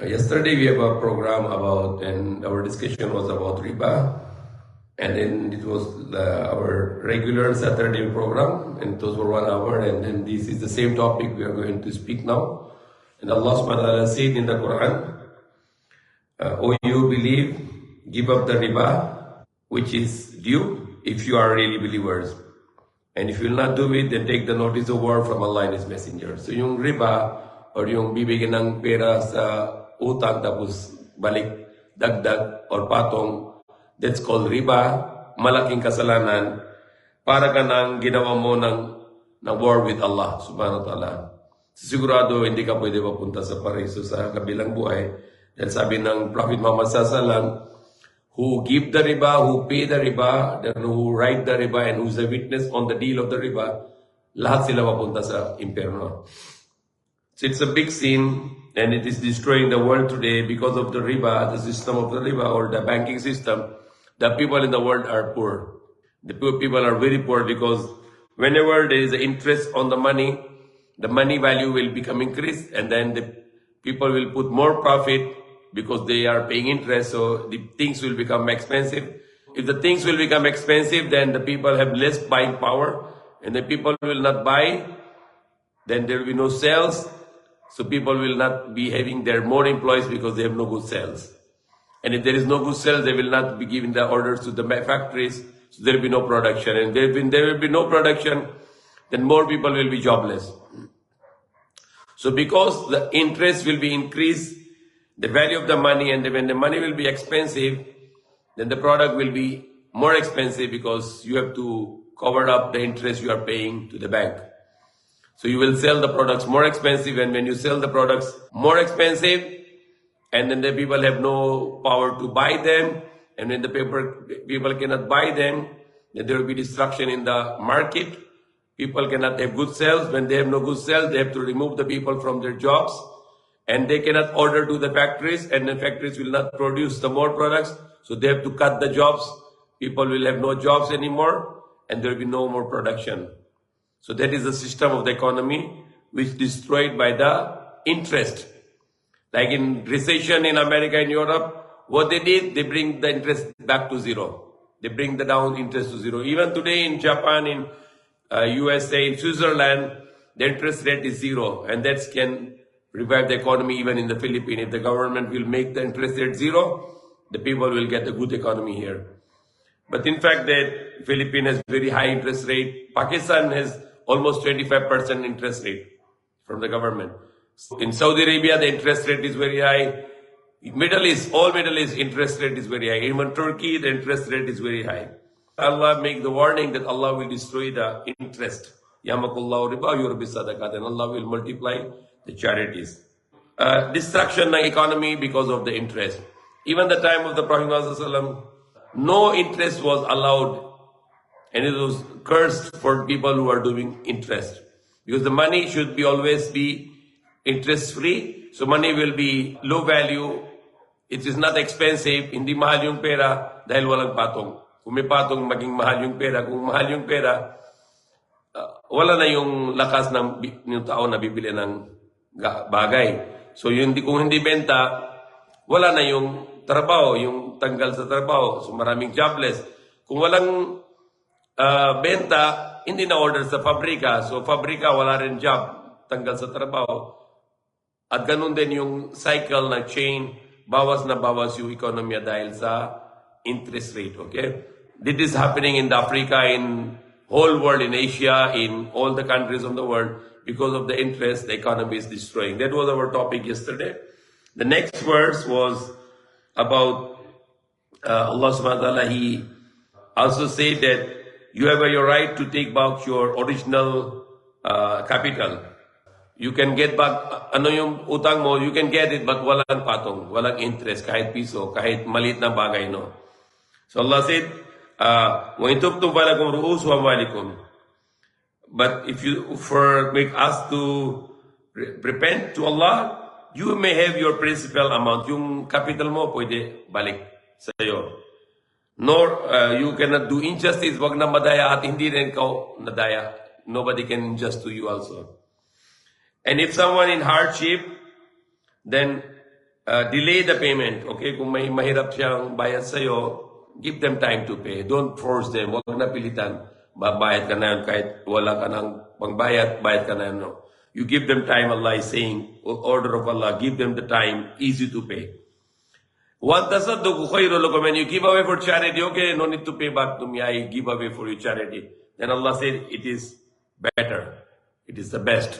Yesterday we have a program about, and our discussion was about riba, and then it was our regular Saturday program, and those were 1 hour, and then this is the same topic we are going to speak now. And Allah subhanahu wa ta'ala said in the Quran, O you believe, give up the riba, which is due, if you are really believers. And if you will not do it, then take the notice of war from Allah and His Messenger. So yung riba, or yung bibigyan ng pera sa utang tapos balik, dagdag, or patong, that's called riba, malaking kasalanan, para ka nang ginawa mo ng war with Allah subhanahu wa ta'ala. Sigurado hindi ka pwede mapunta sa paraiso sa kabilang buhay. Dahil sabi ng Prophet Muhammad sallallahu who give the riba, who pay the riba, then who write the riba, and who's a witness on the deal of the riba, lahat sila mapunta sa impyerno. So it's a big sin, and it is destroying the world today because of the riba, the system of the riba, or the banking system. The people in the world are poor. The poor people are very poor because whenever there is an interest on the money value will become increased, and then the people will put more profit because they are paying interest, so the things will become expensive. If the things will become expensive, then the people have less buying power, and the people will not buy, then there will be no sales, so people will not be having their more employees because they have no good sales. And if there is no good sales, they will not be giving the orders to the factories, so there will be no production. And there will be no production, then more people will be jobless. So because the interest will be increased, the value of the money, and when the money will be expensive, then the product will be more expensive because you have to cover up the interest you are paying to the bank. So you will sell the products more expensive, and when you sell the products more expensive, and then the people have no power to buy them, and when the people cannot buy them, then there will be destruction in the market. People cannot have good sales. When they have no good sales, they have to remove the people from their jobs, and they cannot order to the factories, and the factories will not produce the more products, so they have to cut the jobs. People will have no jobs anymore, and there will be no more production. So that is the system of the economy which is destroyed by the interest. Like in recession in America and Europe, what they did, they bring the interest back to zero. They bring the down interest to zero. Even today in Japan, in USA, in Switzerland, the interest rate is zero, and that can revive the economy. Even in the Philippines, if the government will make the interest rate zero, the people will get a good economy here. But in fact, the Philippines has very high interest rate. Pakistan has almost 25% interest rate from the government. In Saudi Arabia, the interest rate is very high. Middle East, all Middle East, interest rate is very high. Even Turkey, the interest rate is very high. Allah make the warning that Allah will destroy the interest. Yamakullahu riba yurbi sadaqat, and Allah will multiply the charities. Destruction of economy because of the interest. Even the time of the Prophet ﷺ, no interest was allowed, and it was cursed for people who are doing interest. Because the money should be always be interest-free, so money will be low value, it is not expensive, hindi mahal yung pera dahil walang patong. Kung may patong, maging mahal yung pera. Kung mahal yung pera, wala na yung lakas ng tao na bibili ng bagay. So kung hindi benta, wala na yung trabaho, yung tanggal sa trabaho. So maraming jobless. Kung walang benta, hindi na order sa pabrika. So pabrika, wala rin job, tanggal sa trabaho. At ganun din yung cycle na chain, bawas na bawas yung ekonomiya dahil sa interest rate, okay? This is happening in Africa, in whole world, in Asia, in all the countries of the world. Because of the interest, the economy is destroying. That was our topic yesterday. The next verse was about Allah subhanahu wa ta'ala. He also said that you have your right to take back your original capital. You can get back, ano yung utang mo, you can get it, but walang patong, walang interest, kahit piso, kahit maliit na bagay, no? So Allah said, وَإِنْتُبْتُمْ فَلَكُمْ رُؤُوسُ أَمْوَالِكُمْ. But if you make us to repent to Allah, you may have your principal amount. Yung capital mo, pwede balik sa'yo. Nor you cannot do injustice, wag na madaya at hindi rin ikaw nadaya. Nobody can injust to you also. And if someone in hardship, then delay the payment. Okay, kung may mahirap siyang bayad sa'yo, give them time to pay. Don't force them. Huwag na pilitan. Babayad ka na yun kahit wala ka ng pangbayad, bayad ka na yun. No. You give them time, Allah is saying, order of Allah, give them the time, easy to pay. What does that do? When you give away for charity, okay, no need to pay back to me, I give away for your charity. Then Allah said, it is better. It is the best.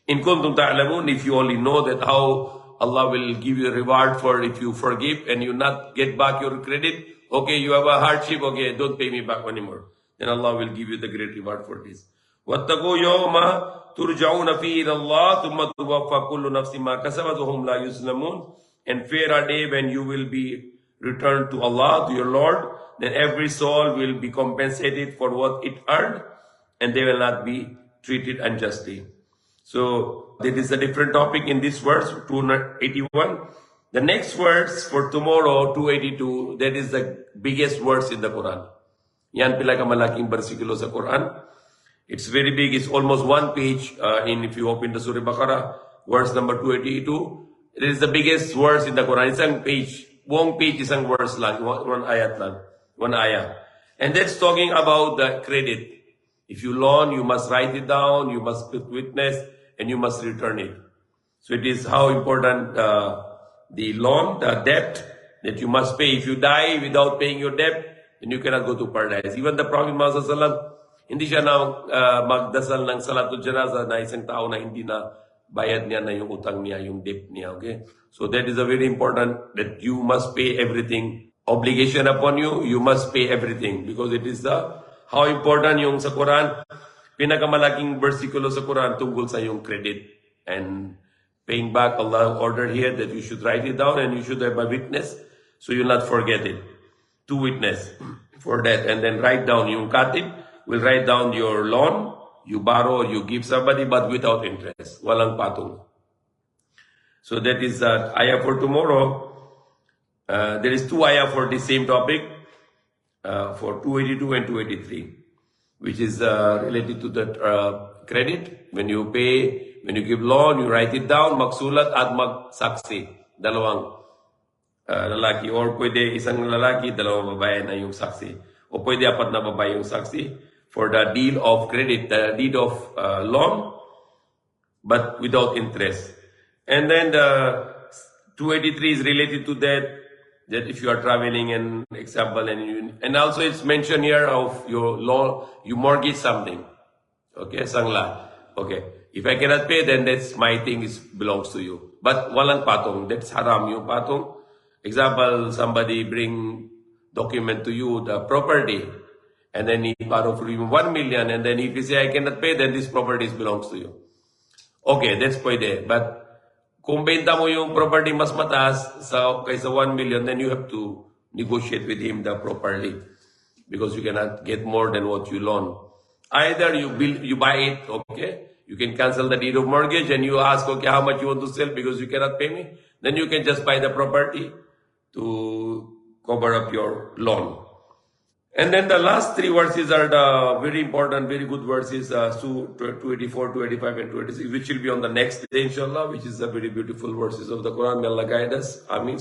In kuntum ta'lamun, if you only know that how Allah will give you a reward for if you forgive and you not get back your credit, okay, you have a hardship, okay, don't pay me back anymore. Then Allah will give you the great reward for this. وَاتَّقُوا يَوْمَ تُرْجَعُونَ فِيهِ إِلَى اللَّهِ ثُمَّ تُوَفَّى كُلُّ نَفْسٍ مَا كَسَبَتْ وَهُمْ لَا يُظْلَمُونَ. And fear a day when you will be returned to Allah, to your Lord, then every soul will be compensated for what it earned, and they will not be treated unjustly. So, there is a different topic in this verse, 281. The next verse for tomorrow, 282, that is the biggest verse in the Quran. Yan pinakamalaking versikulo sa Quran. It's very big. It's almost one page. If you open the Surah Baqarah, verse number 282, it is the biggest verse in the Quran. Isang page. Buong page isang verse lang. One ayat lang. One ayah. And that's talking about the credit. If you loan, you must write it down, you must put witness, and you must return it. So it is how important the loan, the debt that you must pay. If you die without paying your debt, then you cannot go to paradise. Even the Prophet Muhammad hindi siya na magdasal ng salatul janaza na isang tao na hindi na bayad niya na yung utang niya, yung debt niya. Okay? So that is a very important that you must pay everything. Obligation upon you, you must pay everything because it is how important yung sa Quran. Pinakamalaking versikulo sa Quran tungkol sa yung credit and paying back. Allah ordered here that you should write it down and you should have a witness so you'll not forget it. Two witness for that and then write down yung katib will write down your loan, you borrow, you give somebody, but without interest. Walang patong. So that is ayah for tomorrow. There is two ayah for the same topic, for 282 and 283, which is related to the credit. When you pay, when you give loan, you write it down, magsulat at magsaksi. Dalawang lalaki. Or pwede isang lalaki, dalawang babae na yung saksi. O pwede apat na babae yung saksi. For the deed of credit, the deed of loan, but without interest. And then the 283 is related to that if you are traveling, an example, and also it's mentioned here of your loan, you mortgage something. Okay, sangla. Okay, if I cannot pay, then that's my thing, belongs to you. But walang patong, that's haram yung patong. Example, somebody bring document to you, the property, and then he borrow for you 1 million, and then if you say I cannot pay, then this property belongs to you. Okay, that's pwede. But kung benta mo yung property mas mataas kaysa 1 million, then you have to negotiate with him the properly because you cannot get more than what you loan. Either you buy it, okay, you can cancel the deed of mortgage and you ask, okay, how much you want to sell because you cannot pay me. Then you can just buy the property to cover up your loan. And then the last three verses are the very important, very good verses, 284, 285, and 286, which will be on the next day, inshallah, which is the very beautiful verses of the Quran. May Allah guide us. Ameen.